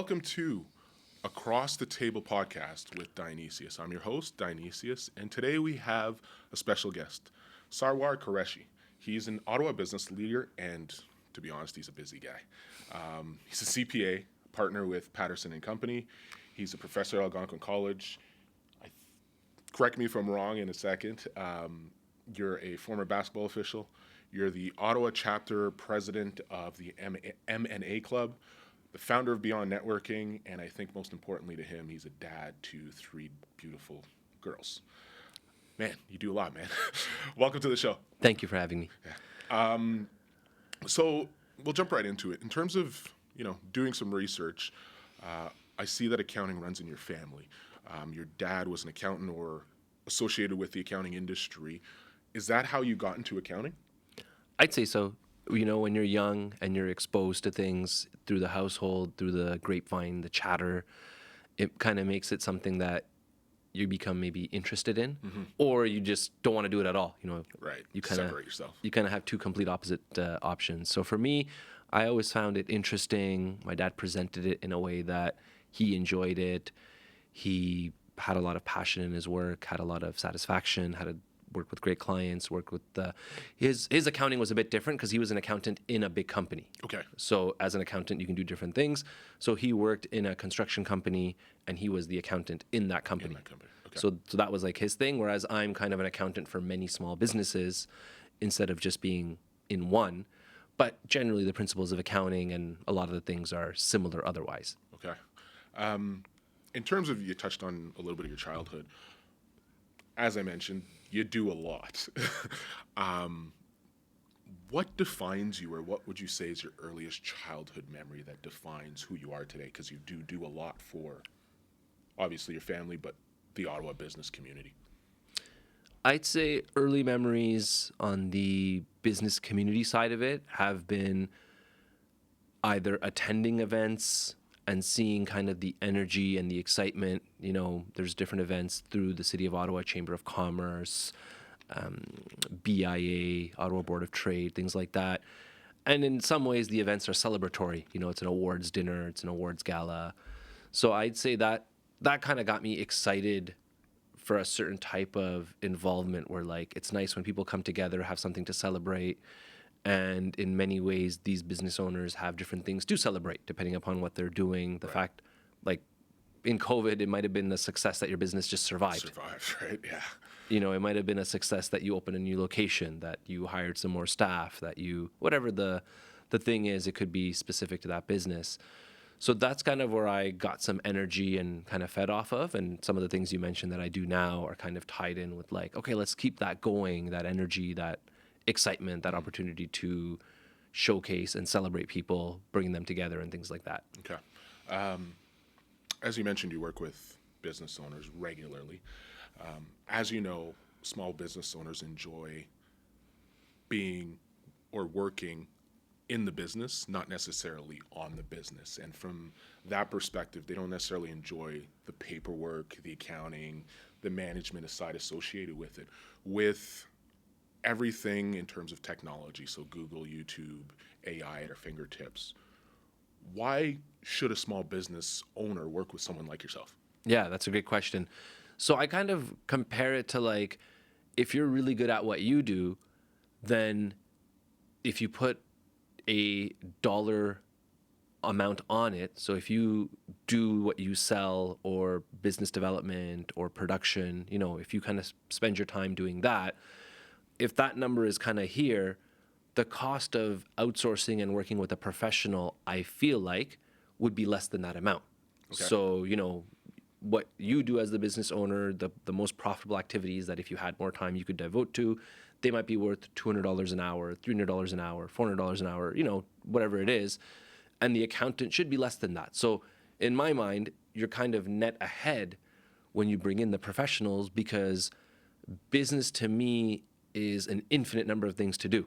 welcome to Across the Table podcast with Dionysius. I'm your host, Dionysius, and today we have a special guest, Sarwar Qureshi. He's an Ottawa business leader, and to be honest, he's a busy guy. He's a CPA, partner with Patterson and Company. He's a professor at Algonquin College. Correct me if I'm wrong in a second. You're a former basketball official. You're the Ottawa chapter president of the M&A Club, the founder of Beyond Networking, and I think most importantly to him, he's a dad to 3 beautiful girls. Man, you do a lot, man. Welcome to the show. Thank you for having me. Yeah. So we'll jump right into it. In terms of, doing some research, I see that accounting runs in your family. Your dad was an accountant or associated with the accounting industry. Is that how you got into accounting? I'd say so. When you're young and you're exposed to things through the household, through the grapevine, the chatter, it kind of makes it something that you become maybe interested in, or you just don't want to do it at all. Right. You kind of separate yourself. You kind of have two complete opposite options. So for me, I always found it interesting. My dad presented it in a way that he enjoyed it. He had a lot of passion in his work, had a lot of satisfaction, had to work with great clients, work with his accounting was a bit different because he was an accountant in a big company. Okay. So as an accountant, you can do different things. So he worked in a construction company and he was the accountant in that company. Okay. So that was like his thing, whereas I'm kind of an accountant for many small businesses instead of just being in one. But generally the principles of accounting and a lot of the things are similar otherwise. Okay. In terms of, you touched on a little bit of your childhood. As I mentioned, you do a lot. What defines you, or what would you say is your earliest childhood memory that defines who you are today? Because you do a lot for, obviously, your family, but the Ottawa business community. I'd say early memories on the business community side of it have been either attending events and seeing kind of the energy and the excitement. There's different events through the City of Ottawa, Chamber of Commerce, BIA, Ottawa Board of Trade, things like that. And in some ways, the events are celebratory. It's an awards dinner, it's an awards gala. So I'd say that kind of got me excited for a certain type of involvement where, like, it's nice when people come together, have something to celebrate. And in many ways, these business owners have different things to celebrate depending upon what they're doing. The fact, like in COVID, it might have been a success that your business just survived. Right? Yeah. It might have been a success that you opened a new location, that you hired some more staff, that you, whatever the thing is, it could be specific to that business. So that's kind of where I got some energy and kind of fed off of. And some of the things you mentioned that I do now are kind of tied in with, like, okay, let's keep that going, that energy, that excitement, that opportunity to showcase and celebrate people, bringing them together and things like that. Okay. As you mentioned, you work with business owners regularly. As you know, small business owners enjoy being or working in the business, not necessarily on the business. And from that perspective, they don't necessarily enjoy the paperwork, the accounting, the management side associated with it. With everything in terms of technology, so Google, YouTube, AI at our fingertips, why should a small business owner work with someone like yourself? Yeah, that's a great question. So I kind of compare it to, like, if you're really good at what you do, then if you put a dollar amount on it, so if you do what you sell or business development or production, if you kind of spend your time doing that, if that number is kind of here, the cost of outsourcing and working with a professional, I feel like, would be less than that amount. Okay. So, what you do as the business owner, the most profitable activities that if you had more time you could devote to, they might be worth $200 an hour, $300 an hour, $400 an hour, whatever it is. And the accountant should be less than that. So in my mind, you're kind of net ahead when you bring in the professionals, because business to me is an infinite number of things to do.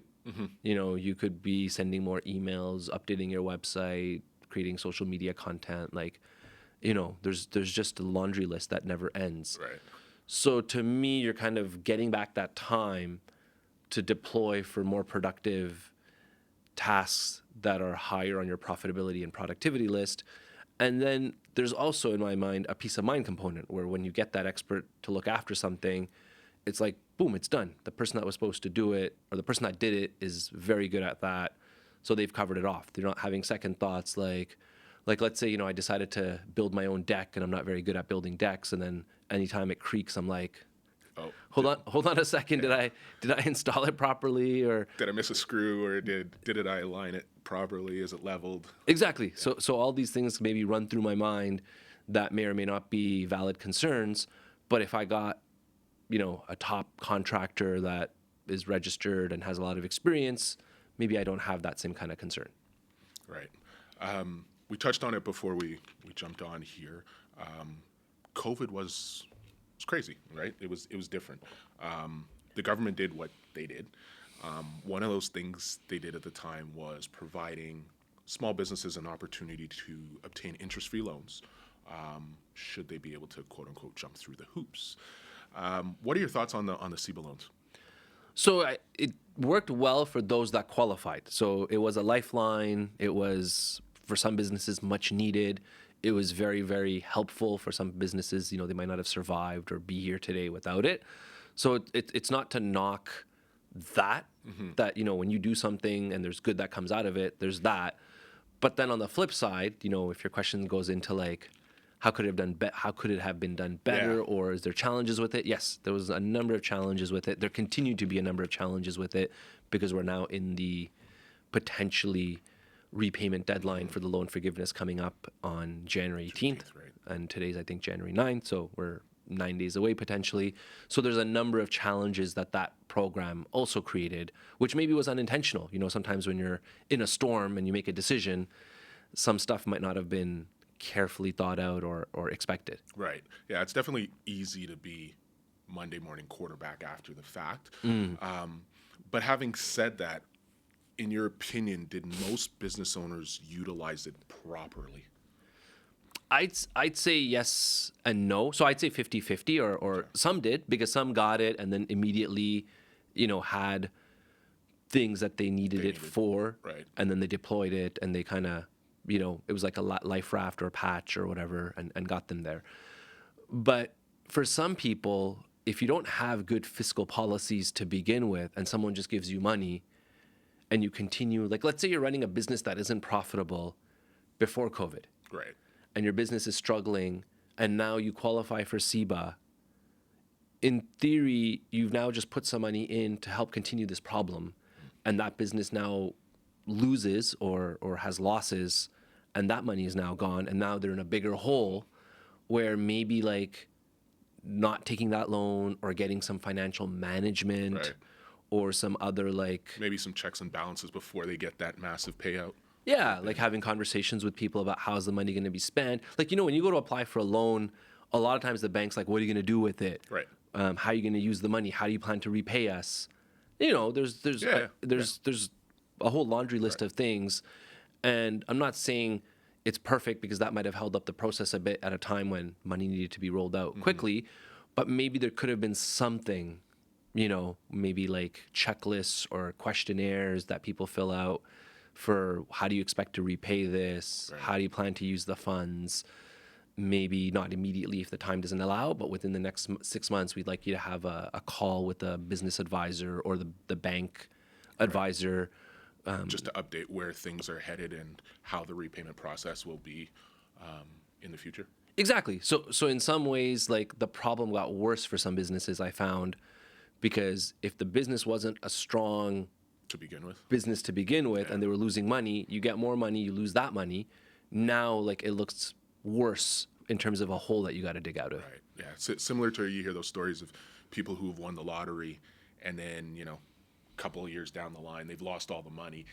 You could be sending more emails, updating your website, creating social media content. There's just a laundry list that never ends. Right. So to me, you're kind of getting back that time to deploy for more productive tasks that are higher on your profitability and productivity list. And then there's also, in my mind, a peace of mind component where when you get that expert to look after something, it's like, boom, it's done. The person that was supposed to do it, or the person that did it, is very good at that. So they've covered it off. They're not having second thoughts like let's say, I decided to build my own deck and I'm not very good at building decks. And then anytime it creaks, I'm like, Oh, hold on a second. Did I install it properly? Or did I miss a screw, or did I align it properly? Is it leveled? exactly. So all these things maybe run through my mind that may or may not be valid concerns. But if I got, a top contractor that is registered and has a lot of experience, maybe I don't have that same kind of concern. Right. We touched on it before we jumped on here. COVID was crazy, right? It was different. The government did what they did. One of those things they did at the time was providing small businesses an opportunity to obtain interest-free loans, should they be able to quote unquote jump through the hoops. What are your thoughts on the CEBA loans? So it worked well for those that qualified. So it was a lifeline. It was, for some businesses, much needed. It was very, very helpful for some businesses. They might not have survived or be here today without it. So it's not to knock that, that, when you do something and there's good that comes out of it, there's that. But then on the flip side, if your question goes into like, how could it have been done better, Yeah. or is there challenges with it? Yes, there was a number of challenges with it. There continue to be a number of challenges with it because we're now in the potentially repayment deadline for the loan forgiveness coming up on January 18th. Right. And today's, I think, January 9th, so we're 9 days away potentially. So there's a number of challenges that program also created, which maybe was unintentional. Sometimes when you're in a storm and you make a decision, some stuff might not have been carefully thought out or expected. Right. Yeah, it's definitely easy to be Monday morning quarterback after the fact. But having said that, in your opinion, did most business owners utilize it properly? I'd say yes and no. So I'd say 50-50 or some did because some got it and then immediately, had things that they needed it for. Right. And then they deployed it and they kind of, it was like a life raft or a patch or whatever and got them there. But for some people, if you don't have good fiscal policies to begin with and someone just gives you money and you continue, like let's say you're running a business that isn't profitable before COVID. Right. And your business is struggling, and now you qualify for CEBA, in theory, you've now just put some money in to help continue this problem, and that business now loses or has losses, and that money is now gone, and now they're in a bigger hole where maybe like not taking that loan or getting some financial management Right. or some other like Maybe some checks and balances before they get that massive payout. yeah, like having conversations with people about how's the money going to be spent. Like, when you go to apply for a loan, a lot of times the bank's like, what are you going to do with it? Right. How are you going to use the money? How do you plan to repay us? There's a whole laundry list of things. And I'm not saying it's perfect because that might have held up the process a bit at a time when money needed to be rolled out quickly. But maybe there could have been something, maybe like checklists or questionnaires that people fill out for how do you expect to repay this? Right. How do you plan to use the funds? Maybe not immediately if the time doesn't allow, but within the next 6 months, we'd like you to have a call with a business advisor or the bank advisor. Just to update where things are headed and how the repayment process will be in the future. Exactly. So in some ways, like the problem got worse for some businesses, I found, because if the business wasn't a strong To begin with. business to begin with and they were losing money, you get more money, you lose that money. Now, like it looks worse in terms of a hole that you got to dig out of. Right. Yeah. It's similar to you hear those stories of people who have won the lottery and then, a couple of years down the line, they've lost all the money.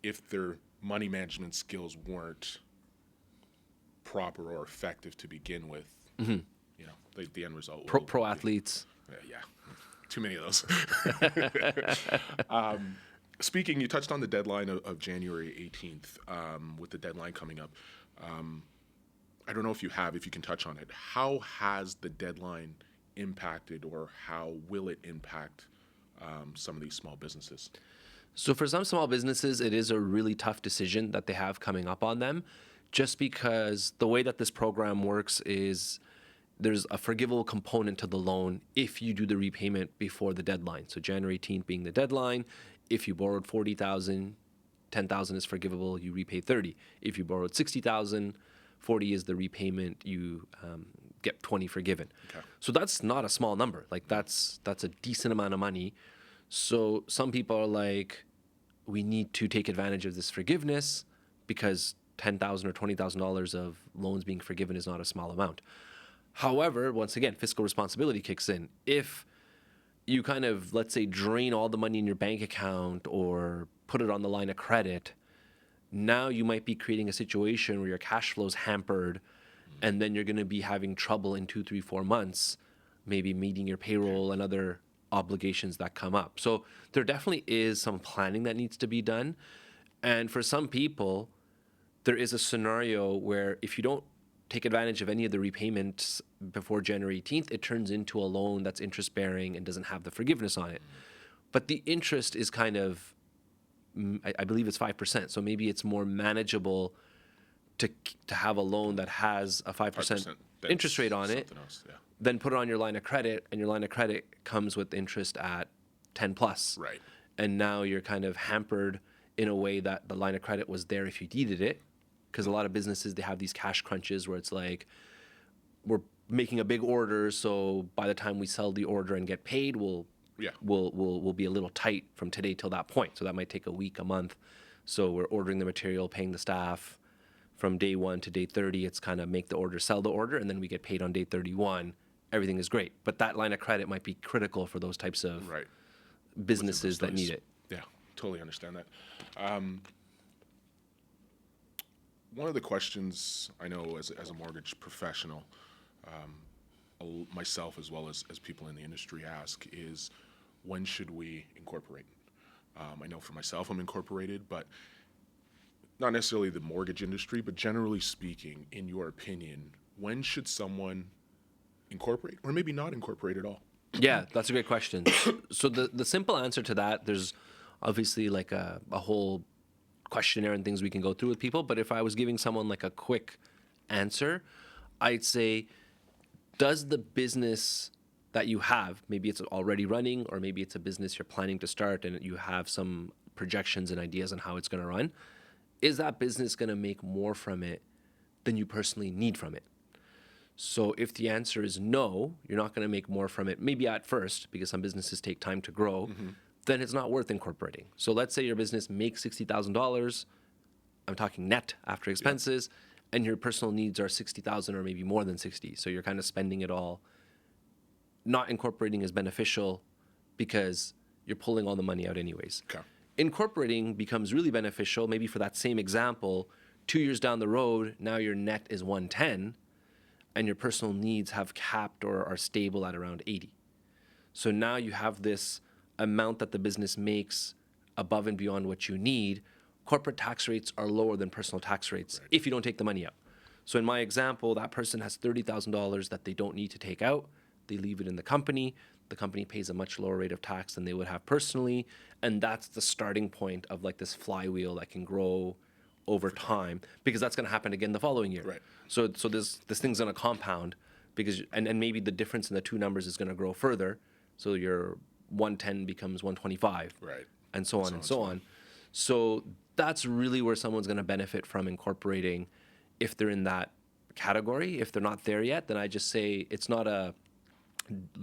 If their money management skills weren't proper or effective to begin with, the end result will Pro athletes. yeah. Too many of those. Speaking, you touched on the deadline of January 18th, with the deadline coming up. I don't know if you can touch on it. How has the deadline impacted or how will it impact some of these small businesses? So for some small businesses, it is a really tough decision that they have coming up on them just because the way that this program works is there's a forgivable component to the loan if you do the repayment before the deadline. So January 18th being the deadline. If you borrowed 40,000, 10,000 is forgivable, you repay 30. If you borrowed 60,000, 40 is the repayment, you get 20 forgiven. Okay. So that's not a small number. Like that's a decent amount of money. So some people are like, we need to take advantage of this forgiveness because $10,000 or $20,000 of loans being forgiven is not a small amount. However, once again, fiscal responsibility kicks in. If you kind of, let's say, drain all the money in your bank account or put it on the line of credit, now you might be creating a situation where your cash flow is hampered, and then you're going to be having trouble in 2, 3, 4 months, maybe meeting your payroll and other obligations that come up. So there definitely is some planning that needs to be done. And for some people, there is a scenario where if you don't take advantage of any of the repayments before January 18th, it turns into a loan that's interest bearing and doesn't have the forgiveness on it. But the interest is kind of, I believe it's 5%. So maybe it's more manageable to have a loan that has a 5% interest rate on it, else, yeah. then put it on your line of credit, and your line of credit comes with interest at 10 plus. Right. And now you're kind of hampered in a way that the line of credit was there if you needed it. Because a lot of businesses, they have these cash crunches where it's like, we're making a big order, so by the time we sell the order and get paid, we'll be a little tight from today till that point. So that might take a week, a month. So we're ordering the material, paying the staff. From day 1 to day 30, it's kind of make the order, sell the order, and then we get paid on day 31. Everything is great. But that line of credit might be critical for those types of Right. businesses that need it. Yeah, totally understand that. One of the questions I know as a mortgage professional, myself as well as people in the industry ask is, when should we incorporate? I know for myself I'm incorporated, but not necessarily the mortgage industry, but generally speaking, in your opinion, when should someone incorporate or maybe not incorporate at all? Yeah, that's a great question. So the simple answer to that, there's obviously like a whole questionnaire and things we can go through with people. But if I was giving someone like a quick answer, I'd say, does the business that you have, maybe it's already running, or maybe it's a business you're planning to start and you have some projections and ideas on how it's going to run, is that business going to make more from it than you personally need from it? So if the answer is no, you're not going to make more from it, maybe at first, because some businesses take time to grow, then it's not worth incorporating. So let's say your business makes $60,000, I'm talking net after expenses, and your personal needs are 60,000 or maybe more than 60. So you're kind of spending it all. Not incorporating is beneficial because you're pulling all the money out anyways. Okay. Incorporating becomes really beneficial, maybe for that same example, 2 years down the road, now your net is 110, and your personal needs have capped or are stable at around 80. So now you have this amount that the business makes above and beyond what you need. Corporate tax rates are lower than personal tax rates if you don't take the money out. So in my example, that person has $30,000 that they don't need to take out. They leave it in the company. The company pays a much lower rate of tax than they would have personally. And that's the starting point of like this flywheel that can grow over time, because that's going to happen again the following year. Right. So this thing's going to compound, because and maybe the difference in the two numbers is going to grow further. So your 110 becomes 125. Right. And so on and so on. So that's really where someone's going to benefit from incorporating if they're in that category. If they're not there yet, then I just say it's not a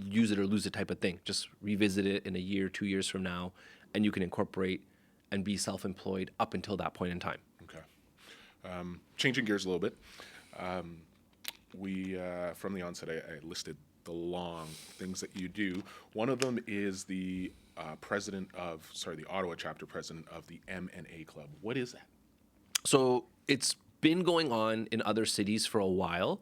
use it or lose it type of thing. Just revisit it in a year, 2 years from now, and you can incorporate and be self-employed up until that point in time. Okay. Changing gears a little bit. We from the onset, I listed the long things that you do. One of them is the the Ottawa chapter president of the M&A Club. What is that? So it's been going on in other cities for a while.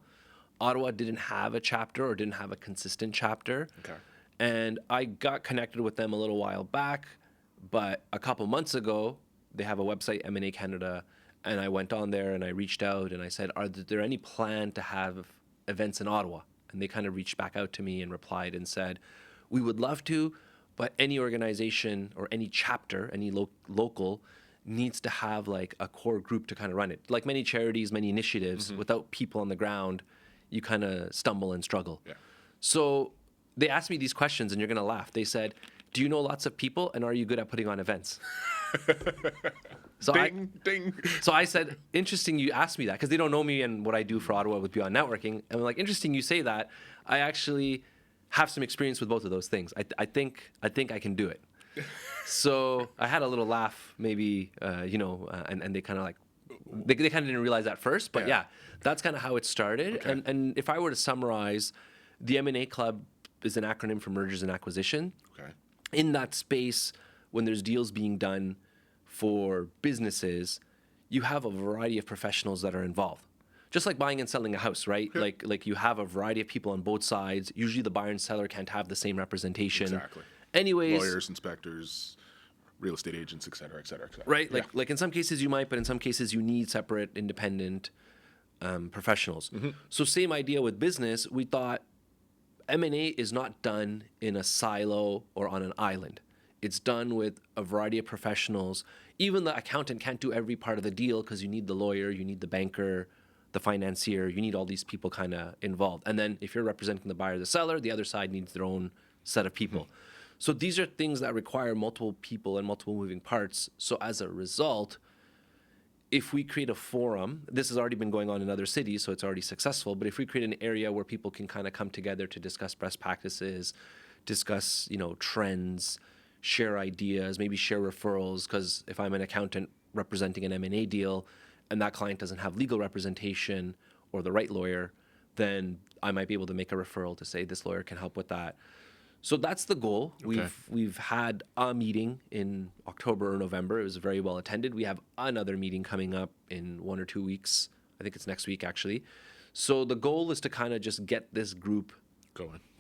Ottawa didn't have a chapter or didn't have a consistent chapter. Okay. And I got connected with them a little while back, but a couple months ago, they have a website, M&A Canada, and I went on there and I reached out and I said, are there any plan to have events in Ottawa? And they kind of reached back out to me and replied and said, we would love to, but any organization or any chapter, any local, needs to have like a core group to kind of run it. Like many charities, many initiatives, without people on the ground, you kind of stumble and struggle. Yeah. So they asked me these questions, and you're going to laugh. They said, do you know lots of people, and are you good at putting on events? So Ding. So I said, interesting you asked me that, because they don't know me and what I do for Ottawa with Beyond Networking. And I'm like, interesting you say that. I actually have some experience with both of those things. I think I can do it. So I had a little laugh, maybe, and they kind of like, they kind of didn't realize that first. But yeah, that's kind of how it started. Okay. And if I were to summarize, the M&A Club is an acronym for mergers and acquisition. Okay. In that space, when there's deals being done for businesses, you have a variety of professionals that are involved. Just like buying and selling a house, right? Yeah. Like you have a variety of people on both sides. Usually the buyer and seller can't have the same representation. Exactly. Anyways, Lawyers, inspectors, real estate agents, et cetera, et cetera, et cetera. right? Like in some cases you might, but in some cases you need separate, independent professionals. So same idea with business. We thought M&A is not done in a silo or on an island. It's done with a variety of professionals. Even the accountant can't do every part of the deal because you need the lawyer, you need the banker, the financier, you need all these people kind of involved. And then if you're representing the buyer or the seller, the other side needs their own set of people. So these are things that require multiple people and multiple moving parts. So as a result, if we create a forum, this has already been going on in other cities, so it's already successful, but if we create an area where people can kind of come together to discuss best practices, discuss, trends, share ideas, maybe share referrals, because if I'm an accountant representing an M&A deal and that client doesn't have legal representation or the right lawyer, then I might be able to make a referral to say this lawyer can help with that. So that's the goal. Okay. We've had a meeting in October or November. It was very well attended. We have another meeting coming up in 1 or 2 weeks. I think it's next week, actually. So the goal is to kind of just get this group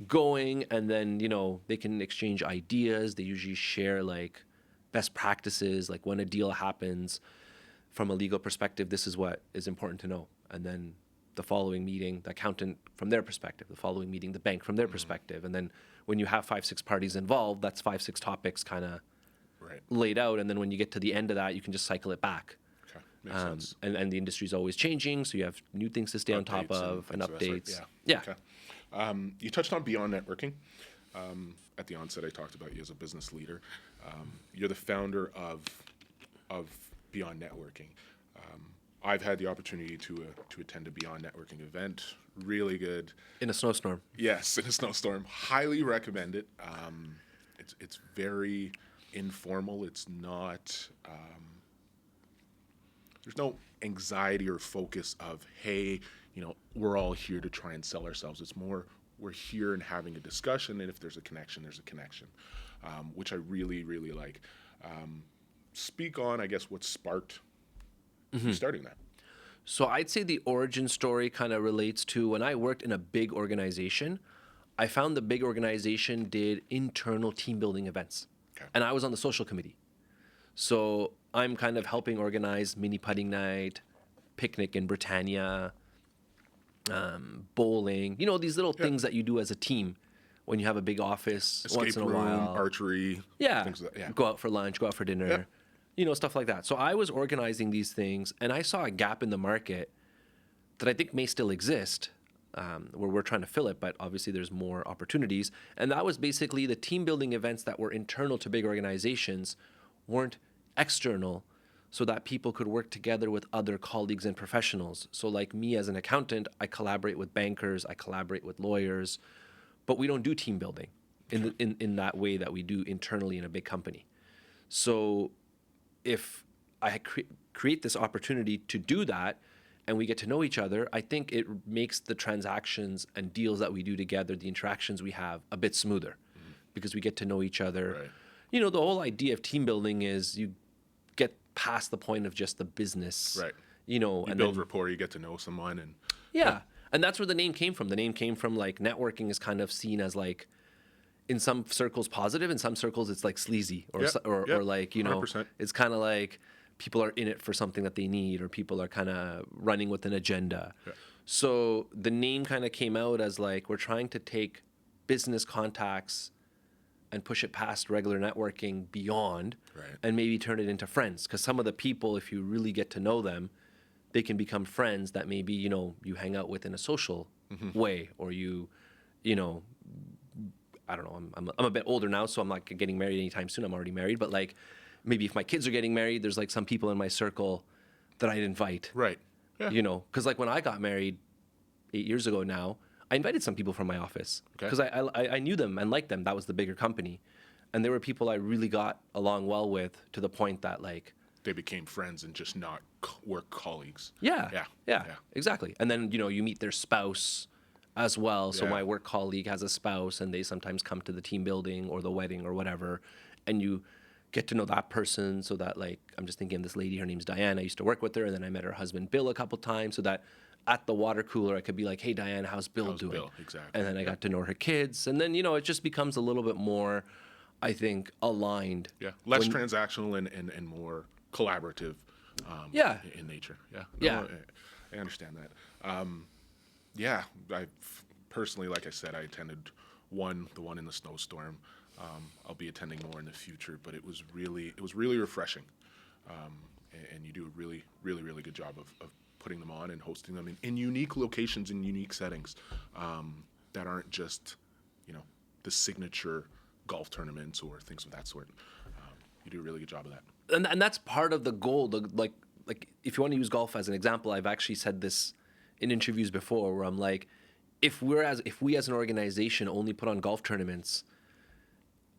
going, and then, they can exchange ideas. They usually share like best practices, like when a deal happens from a legal perspective, this is what is important to know. And then the following meeting, the accountant from their perspective, the following meeting, the bank from their perspective. And then when you have 5-6 parties involved, that's 5-6 topics kind of laid out. And then when you get to the end of that, you can just cycle it back. Okay. Makes sense. And the industry is always changing, so you have new things to stay on top of and updates. Yeah. Okay. You touched on Beyond Networking. At the onset, I talked about you as a business leader. You're the founder of Beyond Networking. I've had the opportunity to attend a Beyond Networking event. Really good. In a snowstorm. Yes, in a snowstorm. Highly recommend it. It's very informal. It's not. There's no anxiety or focus of, hey, we're all here to try and sell ourselves. It's more, we're here and having a discussion, and if there's a connection, there's a connection, which I really, really like. Speak on, I guess, what sparked you starting that. So I'd say the origin story kind of relates to when I worked in a big organization. I found the big organization did internal team building events. Okay. And I was on the social committee. So I'm kind of helping organize mini putting night, picnic in Britannia, bowling, these little things that you do as a team when you have a big office. Escape once in a room, while. archery. Yeah. Things like that. Yeah. Go out for lunch, go out for dinner, stuff like that. So I was organizing these things, and I saw a gap in the market that I think may still exist, where we're trying to fill it, but obviously there's more opportunities. And that was basically the team building events that were internal to big organizations weren't external, so that people could work together with other colleagues and professionals. So like me as an accountant, I collaborate with bankers, I collaborate with lawyers, but we don't do team building in that way that we do internally in a big company. So if I create this opportunity to do that and we get to know each other, I think it makes the transactions and deals that we do together, the interactions we have, a bit smoother because we get to know each other. Right. The whole idea of team building is you get past the point of just the business. Right. You and build rapport, you get to know someone. And and that's where the name came from. The name came from like networking is kind of seen as like, in some circles positive, in some circles it's like sleazy or like, 100%. It's kind of like people are in it for something that they need, or people are kind of running with an agenda. Yeah. So the name kind of came out as like, we're trying to take business contacts and push it past regular networking beyond, Right. and maybe turn it into friends. Because some of the people, if you really get to know them, they can become friends that maybe, you hang out with in a social way, or you know, I don't know, I'm a bit older now, so I'm not getting married anytime soon. I'm already married, but like maybe if my kids are getting married, there's like some people in my circle that I'd invite, Right. Yeah. because like when I got married 8 years ago now, I invited some people from my office Okay. because I knew them and liked them. That was the bigger company. And there were people I really got along well with, to the point that like, They became friends and just not work colleagues. yeah, Yeah. yeah, exactly. And then, you meet their spouse as well. So Yeah. my work colleague has a spouse, and they sometimes come to the team building or the wedding or whatever. And you get to know that person, so that like, I'm just thinking of this lady, her name's Diane. I used to work with her, and then I met her husband, Bill, a couple times, so that at the water cooler, I could be like, hey, Diane, how's Bill doing? Bill? Exactly. And then I got to know her kids. And then, it just becomes a little bit more, I think, aligned. Yeah. Less transactional and more collaborative. Yeah. In nature. Yeah. Yeah. I understand that. Yeah. I personally, like I said, I attended the one in the snowstorm. I'll be attending more in the future, but it was really refreshing. And you do a really, really, really good job of putting them on and hosting them in unique locations, in unique settings, that aren't just, the signature golf tournaments or things of that sort. You do a really good job of that. And that's part of the goal. Like if you want to use golf as an example, I've actually said this in interviews before, where I'm like, if we as an organization only put on golf tournaments,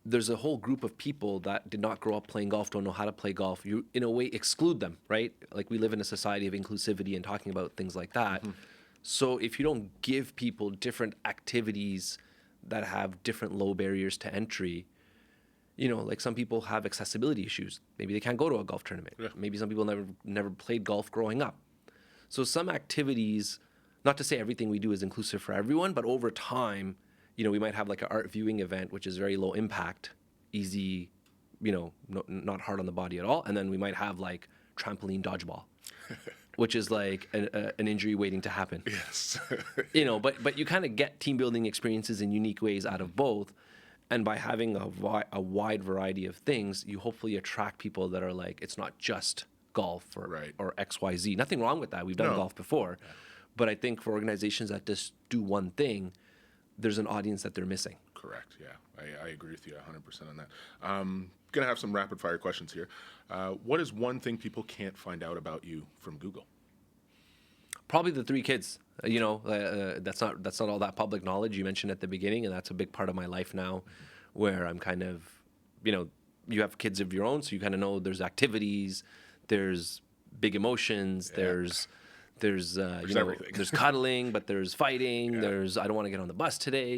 there's a whole group of people that did not grow up playing golf, don't know how to play golf. You, in a way, exclude them, right? Like, we live in a society of inclusivity and talking about things like that. So if you don't give people different activities that have different low barriers to entry, like some people have accessibility issues. Maybe they can't go to a golf tournament. Yeah. Maybe some people never played golf growing up. So some activities, not to say everything we do is inclusive for everyone, but over time, we might have like an art viewing event, which is very low impact, easy, not hard on the body at all. And then we might have like trampoline dodgeball, which is like an injury waiting to happen. Yes. But you kind of get team building experiences in unique ways out of both. And by having a wide variety of things, you hopefully attract people that are like, it's not just golf or XYZ. Nothing wrong with that. We've done golf before. Yeah. But I think for organizations that just do one thing, there's an audience that they're missing. Correct. Yeah, I agree with you 100% on that. Gonna have some rapid fire questions here. What is one thing people can't find out about you from Google? Probably the 3 kids. That's not all that public knowledge. You mentioned at the beginning, and that's a big part of my life now, where I'm kind of, you have kids of your own, so you kind of know there's activities, there's big emotions, there's everything. There's cuddling, but there's fighting. There's, I don't want to get on the bus today.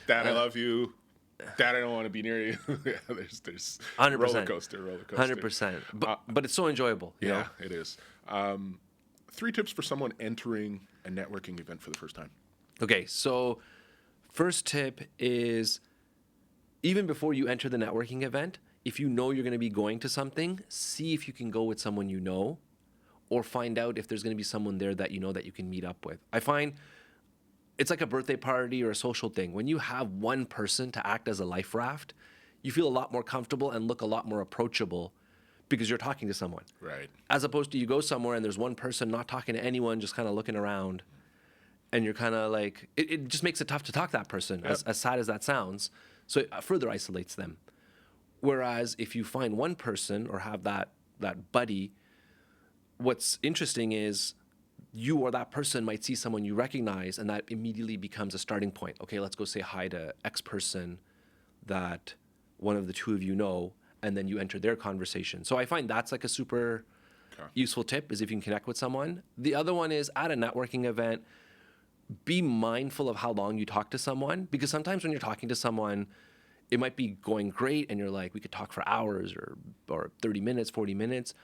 Dad, I love you. Dad, I don't want to be near you. There's 100%. roller coaster. 100%. But it's so enjoyable. You know? It is. 3 tips for someone entering a networking event for the first time. Okay, so first tip is, even before you enter the networking event, if you know you're going to be going to something, see if you can go with someone you know, or find out if there's going to be someone there that you know that you can meet up with. I find it's like a birthday party or a social thing. When you have one person to act as a life raft, you feel a lot more comfortable and look a lot more approachable because you're talking to someone. Right. As opposed to you go somewhere and there's one person not talking to anyone, just kind of looking around, and you're kind of like, it just makes it tough to talk to that person, as sad as that sounds. So it further isolates them. Whereas if you find one person or have that buddy, what's interesting is you or that person might see someone you recognize, and that immediately becomes a starting point. Okay, let's go say hi to X person that one of the two of you know, and then you enter their conversation. So I find that's like a super useful tip, is if you can connect with someone. The other one is, at a networking event, be mindful of how long you talk to someone, because sometimes when you're talking to someone, it might be going great and you're like, we could talk for hours or 30 minutes, 40 minutes.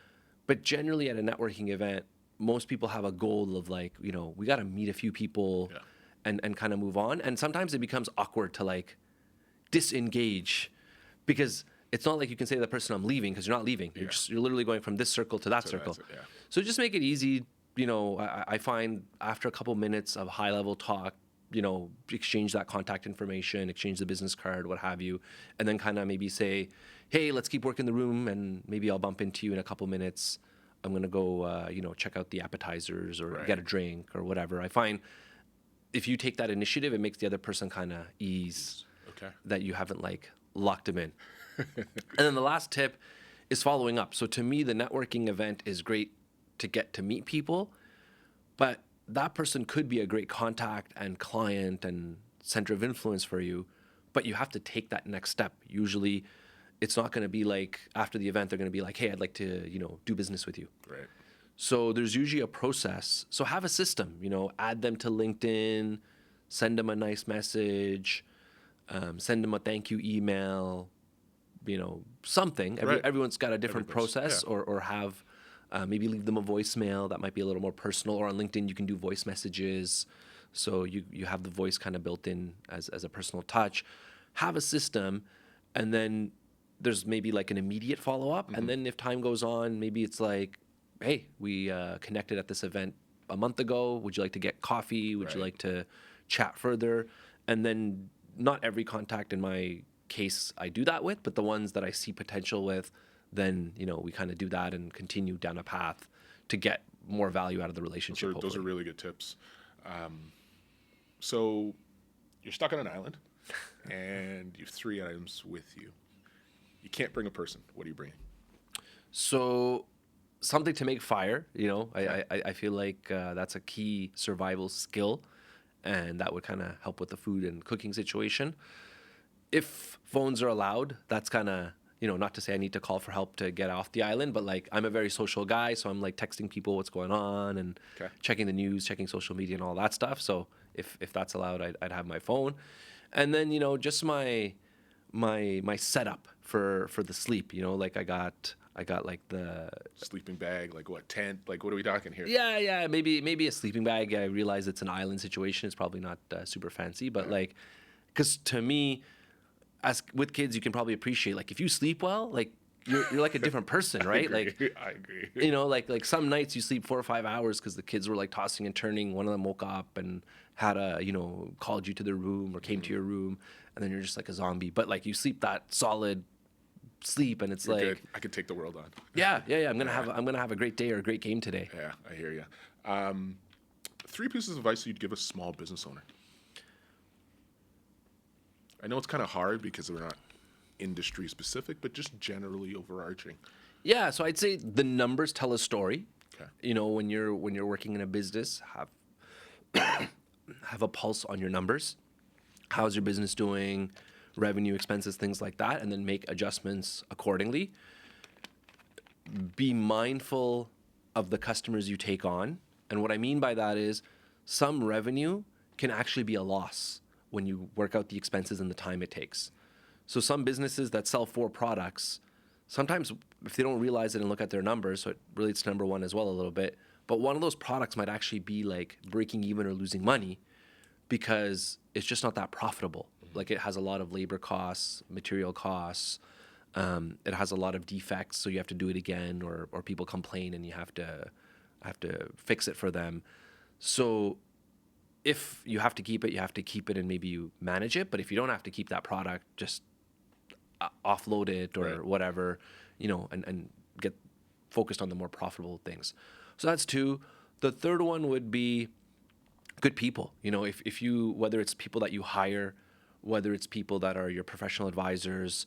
But generally at a networking event, most people have a goal of like, we got to meet a few people and kind of move on. And sometimes it becomes awkward to like disengage, because it's not like you can say to the person, I'm leaving, because you're not leaving. You're literally going from this circle to that circle. So just make it easy. I find after a couple minutes of high level talk, exchange that contact information, exchange the business card, what have you, and then kind of maybe say, hey, let's keep working the room, and maybe I'll bump into you in a couple minutes. I'm going to go, check out the appetizers or get a drink or whatever. I find if you take that initiative, it makes the other person kind of ease that you haven't like locked them in. And then the last tip is following up. So to me, the networking event is great to get to meet people, but that person could be a great contact and client and center of influence for you, but you have to take that next step. Usually it's not going to be like after the event, they're going to be like, hey, I'd like to, do business with you. Right. So there's usually a process. So have a system, add them to LinkedIn, send them a nice message, send them a thank you email, something. Everyone's got a different process, or have maybe leave them a voicemail that might be a little more personal, or on LinkedIn you can do voice messages. So you have the voice kind of built in as a personal touch. Have a system, and then there's maybe like an immediate follow-up. And then if time goes on, maybe it's like, hey, we connected at this event a month ago. Would you like to get coffee? Would you like to chat further? And then not every contact in my case I do that with, but the ones that I see potential with, then, we kind of do that and continue down a path to get more value out of the relationship. Those are really good tips. So you're stuck on an island and you have 3 items with you. You can't bring a person. What are you bringing? So something to make fire, I feel like that's a key survival skill, and that would kind of help with the food and cooking situation. If phones are allowed, that's kind of, not to say I need to call for help to get off the island, but like I'm a very social guy, so I'm like texting people what's going on and checking the news, checking social media and all that stuff. So if that's allowed, I'd have my phone. And then, just my setup for the sleep, like I got like the sleeping bag, like what, tent, like what are we talking here? Yeah, maybe a sleeping bag. I realize it's an island situation. It's probably not super fancy, but like, because to me, as with kids, you can probably appreciate, like, if you sleep well, like you're like a different person, right? I agree. Like some nights you sleep 4 or 5 hours because the kids were like tossing and turning. One of them woke up and had called you to their room or came to your room, and then you're just like a zombie. But like you sleep that solid sleep, and it's You're like good. I could take the world on. Yeah. I'm gonna have a great day or a great game today. Yeah, I hear you. 3 pieces of advice you'd give a small business owner. I know it's kind of hard because we're not industry specific, but just generally overarching. Yeah, so I'd say the numbers tell a story. Okay. When you're working in a business, have a pulse on your numbers. How's your business doing? Revenue, expenses, things like that, and then make adjustments accordingly. Be mindful of the customers you take on. And what I mean by that is some revenue can actually be a loss when you work out the expenses and the time it takes. So some businesses that sell 4 products, sometimes if they don't realize it and look at their numbers, so it relates to number 1 as well a little bit, but one of those products might actually be like breaking even or losing money because it's just not that profitable. Like it has a lot of labor costs, material costs. It has a lot of defects, so you have to do it again, or people complain and you have to fix it for them. So if you have to keep it, you have to keep it, and maybe you manage it. But if you don't have to keep that product, just offload it or whatever, and get focused on the more profitable things. So that's 2. The third one would be good people. If you, whether it's people that you hire, whether it's people that are your professional advisors,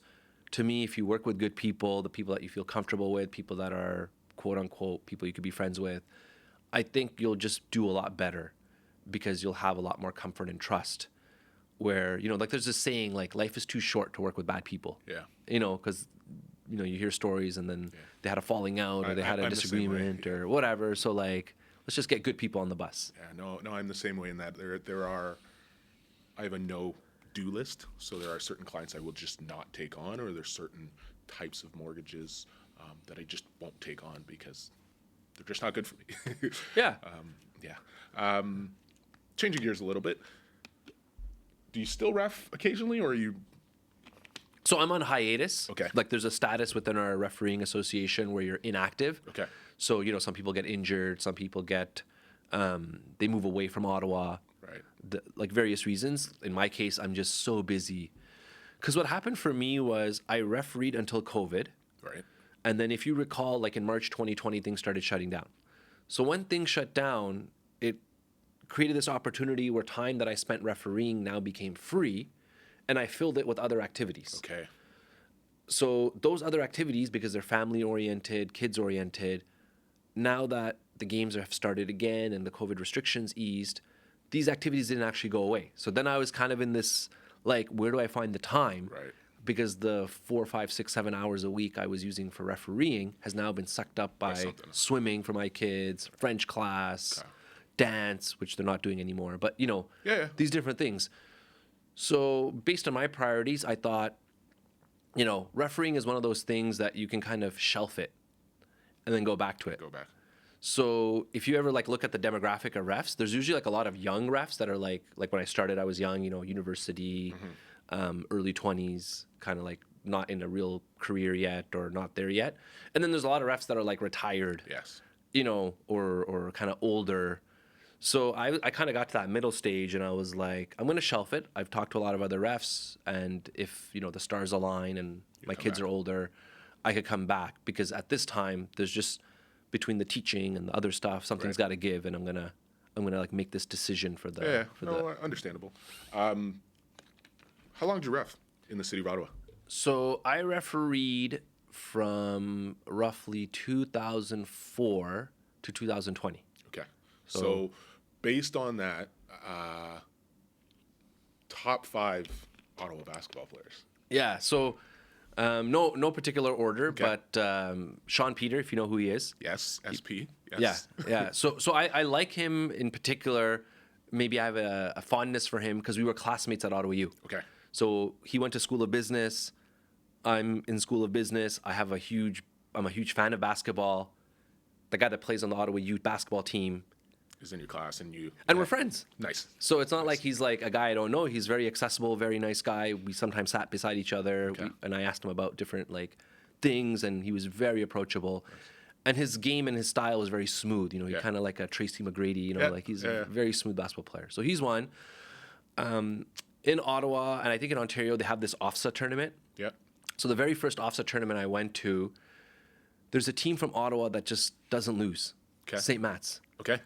to me, if you work with good people, the people that you feel comfortable with, people that are quote unquote people you could be friends with, I think you'll just do a lot better because you'll have a lot more comfort and trust. Where, like there's this saying, like, life is too short to work with bad people. Yeah. Because, you hear stories and then they had a falling out or they had a disagreement or whatever. So like, let's just get good people on the bus. Yeah, no, I'm the same way in that I have a no-do list. So there are certain clients I will just not take on, or there's certain types of mortgages that I just won't take on because they're just not good for me. Yeah. Changing gears a little bit. Do you still ref occasionally, or are you? So I'm on hiatus. Okay. Like there's a status within our refereeing association where you're inactive. Okay. So, some people get injured, some people get, they move away from Ottawa. Right. like various reasons. In my case, I'm just so busy. Because what happened for me was I refereed until COVID. Right. And then if you recall, like in March 2020, things started shutting down. So when things shut down, it created this opportunity where time that I spent refereeing now became free, and I filled it with other activities. Okay. So those other activities, because they're family oriented, kids oriented, now that the games have started again and the COVID restrictions eased, these activities didn't actually go away. So then I was kind of in this, like, where do I find the time? Right. Because the 4, 5, 6, 7 hours a week I was using for refereeing has now been sucked up by something. swimming for my kids, French class, Okay. dance, which they're not doing anymore. But, you know, Yeah. these different things. So based on my priorities, I thought, you know, refereeing is one of those things that you can kind of shelf it and then go back to it. Go back. So if you ever like look at the demographic of refs, there's usually like a lot of young refs that are like when I started, I was young, you know, university, early 20s, kind of like not in a real career yet or not there yet. And then there's a lot of refs that are like retired, Yes. you know, or kind of older. So I kind of got to that middle stage and I was like, I'm going to shelf it. I've talked to a lot of other refs, and if, you know, the stars align and my kids are older, I could come back, because at this time there's just, between the teaching and the other stuff, something's got to give, and I'm gonna like make this decision for the Understandable. How long did you ref in the city of Ottawa? So I refereed from roughly 2004 to 2020. Okay. So based on that, top 5 Ottawa basketball players. Yeah. So no particular order, but Sean Peter, if you know who he is. Yes. SP. Yes. Yeah. So I like him in particular. Maybe I have a fondness for him because we were classmates at Ottawa U. Okay. So he went to School of Business. I'm in School of Business. I'm a huge fan of basketball. The guy that plays on the Ottawa U basketball team Is in your class and you. and we're friends. Nice. So it's not like he's like a guy I don't know. He's very accessible, very nice guy. We sometimes sat beside each other, and I asked him about different like things, and he was very approachable. Nice. And his game and his style was very smooth. You know, he's kind of like a Tracy McGrady. You know, like he's a very smooth basketball player. So he's one. In Ottawa, and I think in Ontario, they have this OFSA tournament. Yeah. So the very first OFSA tournament I went to, there's a team from Ottawa that just doesn't lose. Okay. St. Matt's. Okay.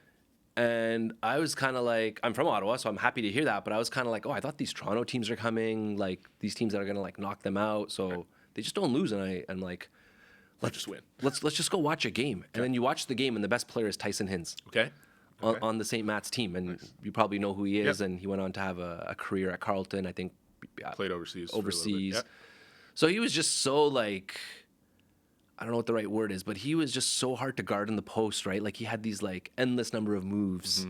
And I was kind of like, I'm from Ottawa, so I'm happy to hear that. But I was kind of like, oh, I thought these Toronto teams are coming, like these teams that are gonna like knock them out. So they just don't lose, and I'm like, Let's just win. let's just go watch a game. And then you watch the game, and the best player is Tyson Hins. Okay. On the St. Matt's team, and you probably know who he is. And he went on to have a career at Carleton, I think. Played overseas. Overseas. For a little bit. So he was just so like, I don't know what the right word is, but he was just so hard to guard in the post, right? Like he had these like endless number of moves,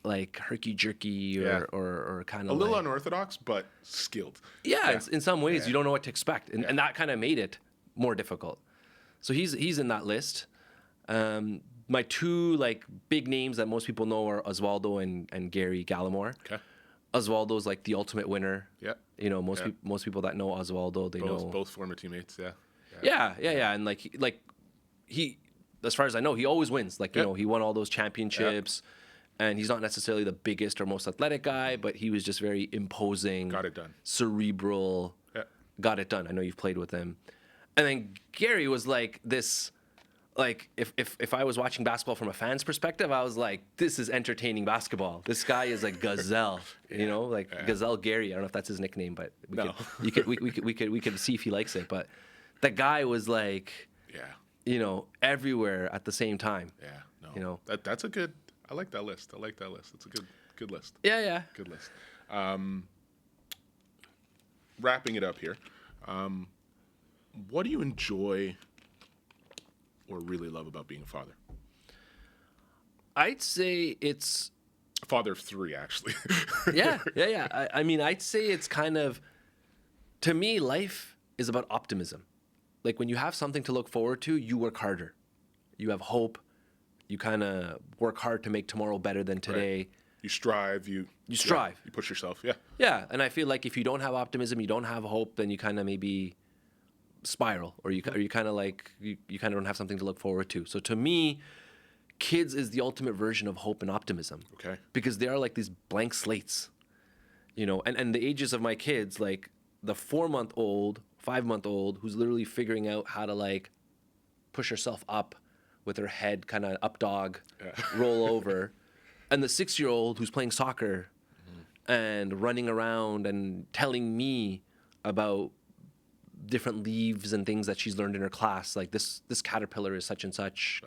like herky jerky or kind of A little unorthodox, but skilled. Yeah, in some ways you don't know what to expect, and that kind of made it more difficult. So he's in that list. My 2 like big names that most people know are Osvaldo and Gary Gallimore. Okay. Osvaldo's like the ultimate winner. Yeah. You know, most people that know Osvaldo, they know Both former teammates. Yeah. Yeah, and like he, as far as I know, he always wins. Like, you know, he won all those championships, and he's not necessarily the biggest or most athletic guy, but he was just very imposing. Got it done. Cerebral. Yeah. Got it done. I know you've played with him. And then Gary was like this, like if I was watching basketball from a fan's perspective, I was like, this is entertaining basketball. This guy is like Gazelle, you know, like Gazelle Gary. I don't know if that's his nickname, but we could see if he likes it. But the guy was like, you know, everywhere at the same time. Yeah. No. You know, that's a good. I like that list. It's a good list. Yeah. Good list. Wrapping it up here. What do you enjoy or really love about being a father? I'd say it's A father of 3, actually. yeah. I mean, I'd say it's kind of, to me, life is about optimism. Like when you have something to look forward to, you work harder. You have hope. You kind of work hard to make tomorrow better than today. Right. You strive. You strive. You push yourself. Yeah. Yeah, and I feel like if you don't have optimism, you don't have hope, then you kind of maybe spiral, or you kind of like you kind of don't have something to look forward to. So to me, kids is the ultimate version of hope and optimism. Okay. Because they are like these blank slates, and the ages of my kids, like the 4-month-old, 5-month-old, who's literally figuring out how to like push herself up with her head kind of up dog, roll over, and the 6-year-old who's playing soccer and running around and telling me about different leaves and things that she's learned in her class. Like this caterpillar is such and such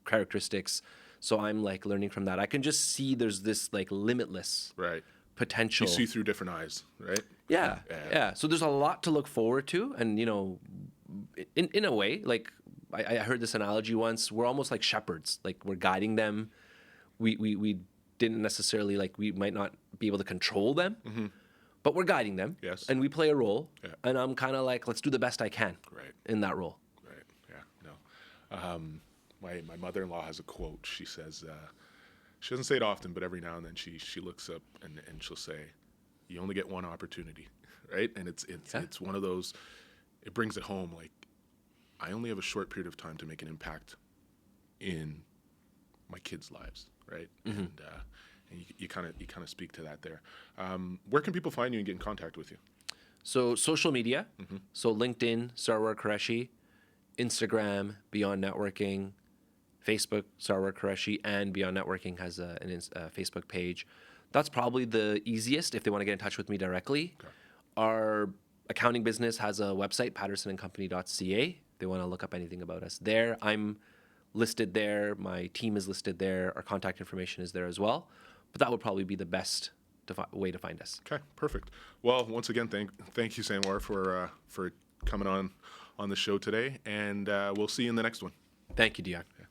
characteristics. So I'm like learning from that. I can just see there's this like limitless Right. potential. You see through different eyes, right? Yeah. So there's a lot to look forward to, and in a way, like I heard this analogy once. We're almost like shepherds. Like we're guiding them. We didn't necessarily like we might not be able to control them, but we're guiding them. Yes. And we play a role. Yeah. And I'm kind of like, let's do the best I can. Right. In that role. Right. Yeah. No. My mother-in-law has a quote. She says, she doesn't say it often, but every now and then she looks up and she'll say, "You only get one opportunity," right? And it's one of those. It brings it home. Like, I only have a short period of time to make an impact in my kids' lives, right? And you kind of speak to that there. Where can people find you and get in contact with you? So social media. So LinkedIn, Sarwar Qureshi, Instagram, Beyond Networking, Facebook, Sarwar Qureshi, and Beyond Networking has a Facebook page. That's probably the easiest if they want to get in touch with me directly. Okay. Our accounting business has a website, pattersonandcompany.ca. They want to look up anything about us there. I'm listed there. My team is listed there. Our contact information is there as well. But that would probably be the best way to find us. Okay, perfect. Well, once again, thank you, Sarwar, for coming on the show today, and we'll see you in the next one. Thank you, Dion. Yeah.